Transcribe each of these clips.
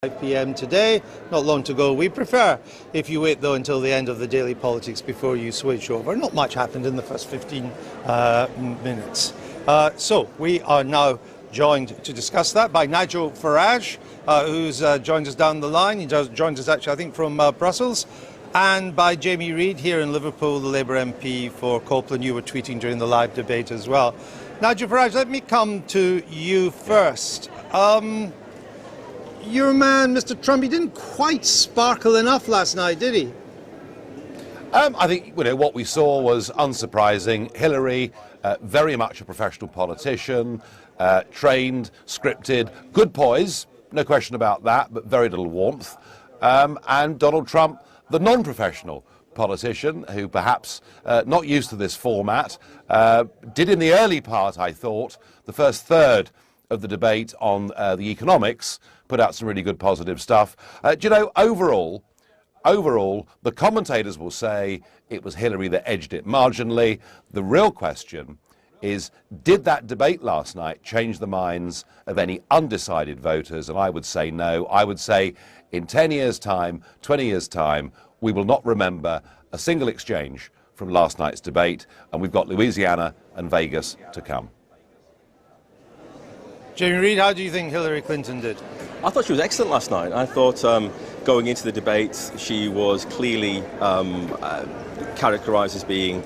5 p.m. today, not long to go. We prefer if you wait though until the end of the daily politics before you switch over. Not much happened in the first 15 minutes. So we are now joined to discuss that by Nigel Farage, who's joined us down the line. He joins us actually, I think, from Brussels. And by Jamie Reid here in Liverpool, the Labour MP for Copeland. You were tweeting during the live debate as well. Nigel Farage, let me come to you first. Your man, Mr. Trump, he didn't quite sparkle enough last night, did he? I think what we saw was unsurprising. Hillary, very much a professional politician, trained, scripted, good poise, no question about that, but very little warmth. And Donald Trump, the non-professional politician who perhaps not used to this format, did in the early part, I thought, the first third of the debate on the economics, put out some really good positive stuff. Overall, the commentators will say it was Hillary that edged it marginally. The real question is, did that debate last night change the minds of any undecided voters? And I would say no. I would say in 10 years' time, 20 years' time, we will not remember a single exchange from last night's debate, and we've got Louisiana and Vegas to come. Jamie Reid, how do you think Hillary Clinton did? I thought she was excellent last night. I thought going into the debate, she was clearly characterised as being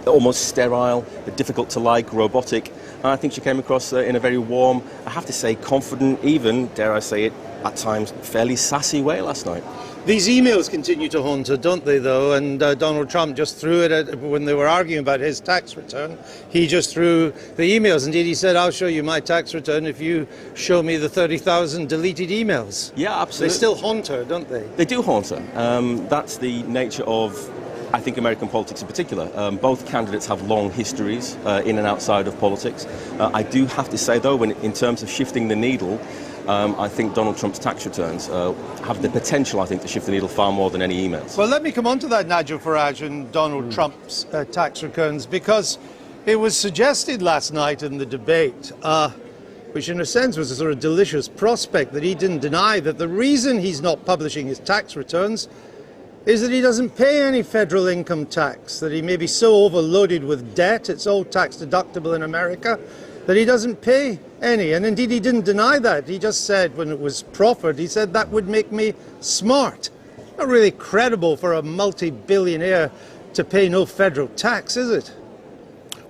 almost sterile, difficult to like, robotic. And I think she came across in a very warm, I have to say confident, even, dare I say it, at times fairly sassy way last night. These emails continue to haunt her, don't they, though? And Donald Trump just threw it at, when they were arguing about his tax return, he just threw the emails. Indeed, he said, I'll show you my tax return if you show me the 30,000 deleted emails. Yeah, absolutely. They still haunt her, don't they? They do haunt her. That's the nature of, I think, American politics in particular. Both candidates have long histories in and outside of politics. I do have to say, though, in terms of shifting the needle, I think Donald Trump's tax returns have the potential, I think, to shift the needle far more than any emails. Well, let me come on to that, Nigel Farage, and Donald Trump's tax returns, because it was suggested last night in the debate, which in a sense was a sort of delicious prospect, that he didn't deny that the reason he's not publishing his tax returns is that he doesn't pay any federal income tax, that he may be so overloaded with debt, it's all tax deductible in America, that he doesn't pay any. And indeed, he didn't deny that. He just said, when it was proffered, he said that would make me smart. Not really credible for a multi-billionaire to pay no federal tax, is it?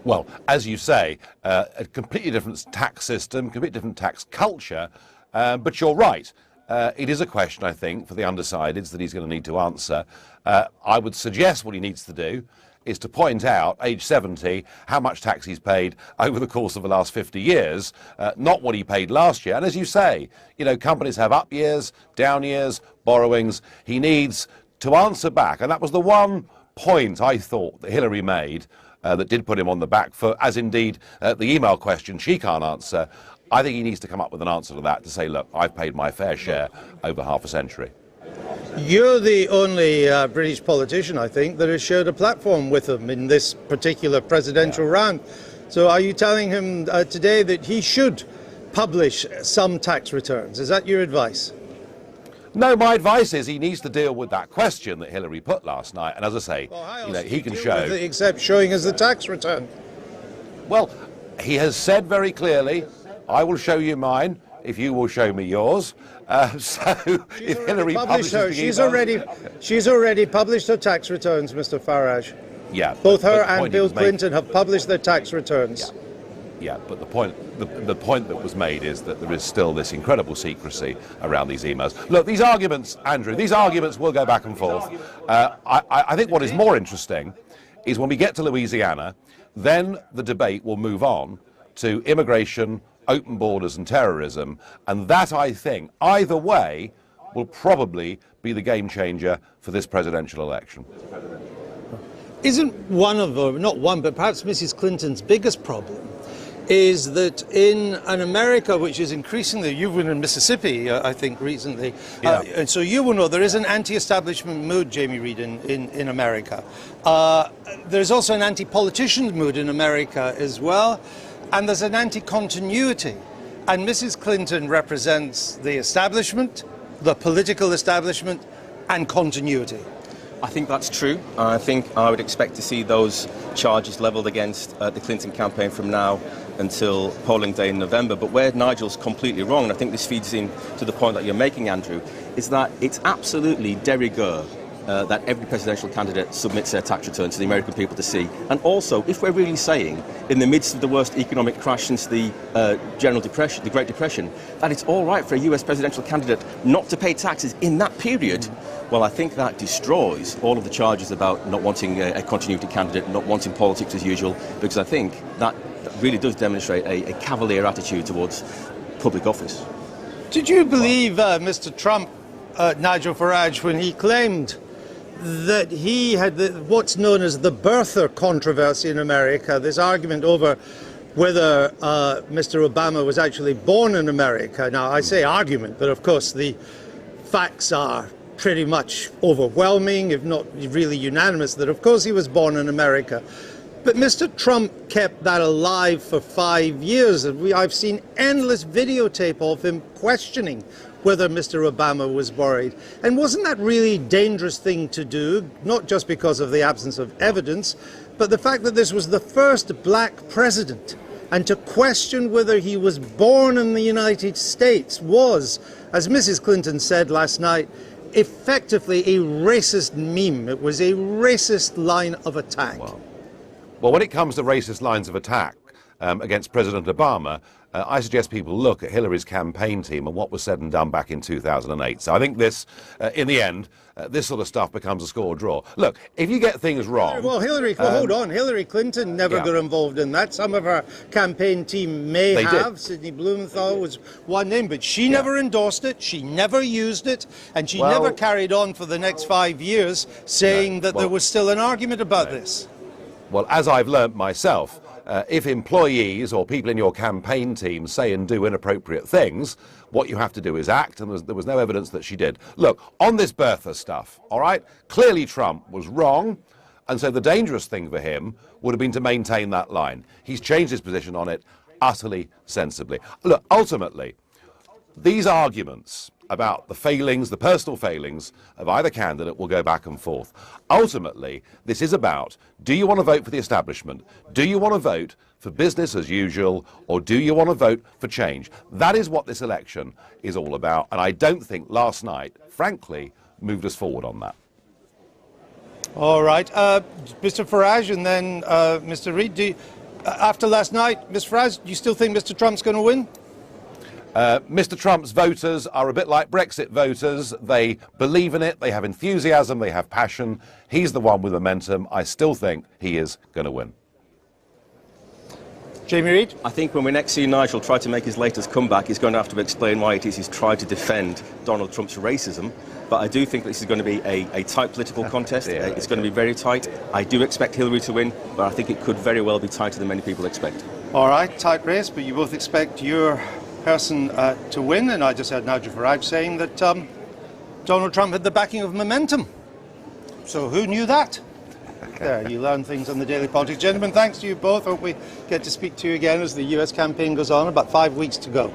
Well, as you say, a completely different tax system, completely different tax culture, but you're right. It is a question, I think, for the undecideds that he's going to need to answer. I would suggest what he needs to do is to point out, age 70, how much tax he's paid over the course of the last 50 years, not what he paid last year. And as you say, companies have up years, down years, borrowings. He needs to answer back. And that was the one point I thought that Hillary made that did put him on the back foot, as indeed the email question she can't answer. I think he needs to come up with an answer to that, to say, look, I've paid my fair share over half a century. You're the only British politician, I think, that has shared a platform with him in this particular presidential round. So are you telling him today that he should publish some tax returns? Is that your advice? No, my advice is he needs to deal with that question that Hillary put last night. And as I say, he can show... Except showing us the tax return. Well, he has said very clearly, I will show you mine if you will show me yours. So if Hillary publishes the she's already published her tax returns, Mr. Farage. Yeah. Both her and Bill Clinton have published their tax returns. Yeah, but the point that was made is that there is still this incredible secrecy around these emails. Look, these arguments, Andrew, these arguments will go back and forth. I think what is more interesting is when we get to Louisiana, then the debate will move on to immigration, open borders and terrorism, and that, I think, either way, will probably be the game changer for this presidential election. Isn't one of them, not one, but perhaps Mrs. Clinton's biggest problem is that in an America which is increasingly, you've been in Mississippi, I think, recently, and so you will know there is an anti-establishment mood, Jamie Reid, in America. There's also an anti-politician mood in America as well. And there's an anti-continuity. And Mrs. Clinton represents the establishment, the political establishment and continuity. I think that's true. I think I would expect to see those charges levelled against the Clinton campaign from now until polling day in November. But where Nigel's completely wrong, and I think this feeds in to the point that you're making, Andrew, is that it's absolutely de rigueur that every presidential candidate submits their tax return to the American people to see. And also, if we're really saying, in the midst of the worst economic crash since the the Great Depression, that it's all right for a US presidential candidate not to pay taxes in that period, well, I think that destroys all of the charges about not wanting a continuity candidate, not wanting politics as usual, because I think that really does demonstrate a cavalier attitude towards public office. Did you believe Mr. Trump, Nigel Farage, when he claimed that he had what's known as the birther controversy in America, this argument over whether Mr. Obama was actually born in America? Now, I say argument, but of course the facts are pretty much overwhelming, if not really unanimous, that of course he was born in America. But Mr. Trump kept that alive for 5 years, and I've seen endless videotape of him questioning whether Mr. Obama was worried. And wasn't that really a dangerous thing to do, not just because of the absence of evidence, but the fact that this was the first black president, and to question whether he was born in the United States was, as Mrs. Clinton said last night, effectively a racist meme. It was a racist line of attack. Well, when it comes to racist lines of attack against President Obama, I suggest people look at Hillary's campaign team and what was said and done back in 2008. So I think this, in the end, this sort of stuff becomes a score draw. Look, if you get things wrong... Well, hold on. Hillary Clinton never got involved in that. Some of her campaign team may have. Sidney Blumenthal was one name, but she never endorsed it. She never used it. And she never carried on for the next 5 years saying that there was still an argument about this. Well, as I've learnt myself, if employees or people in your campaign team say and do inappropriate things, what you have to do is act, and there was no evidence that she did. Look, on this birther stuff, all right, clearly Trump was wrong, and so the dangerous thing for him would have been to maintain that line. He's changed his position on it utterly sensibly. Look, ultimately, these arguments about the failings, the personal failings of either candidate will go back and forth. Ultimately, this is about, do you want to vote for the establishment? Do you want to vote for business as usual? Or do you want to vote for change? That is what this election is all about. And I don't think last night, frankly, moved us forward on that. All right. Mr. Farage and then Mr. Reid, after last night, Mr. Farage, do you still think Mr. Trump's going to win? Mr. Trump's voters are a bit like Brexit voters. They believe in it, they have enthusiasm, they have passion. He's the one with momentum. I still think he is going to win. Jamie Reid? I think when we next see Nigel try to make his latest comeback, he's going to have to explain why it is he's tried to defend Donald Trump's racism. But I do think this is going to be a tight political contest. It's going to be very tight. I do expect Hillary to win, but I think it could very well be tighter than many people expect. All right, tight race, but you both expect your person to win, and I just heard Nigel Farage saying that Donald Trump had the backing of momentum. So who knew that? There, you learn things on the Daily Politics. Gentlemen, thanks to you both. Hope we get to speak to you again as the US campaign goes on. About 5 weeks to go.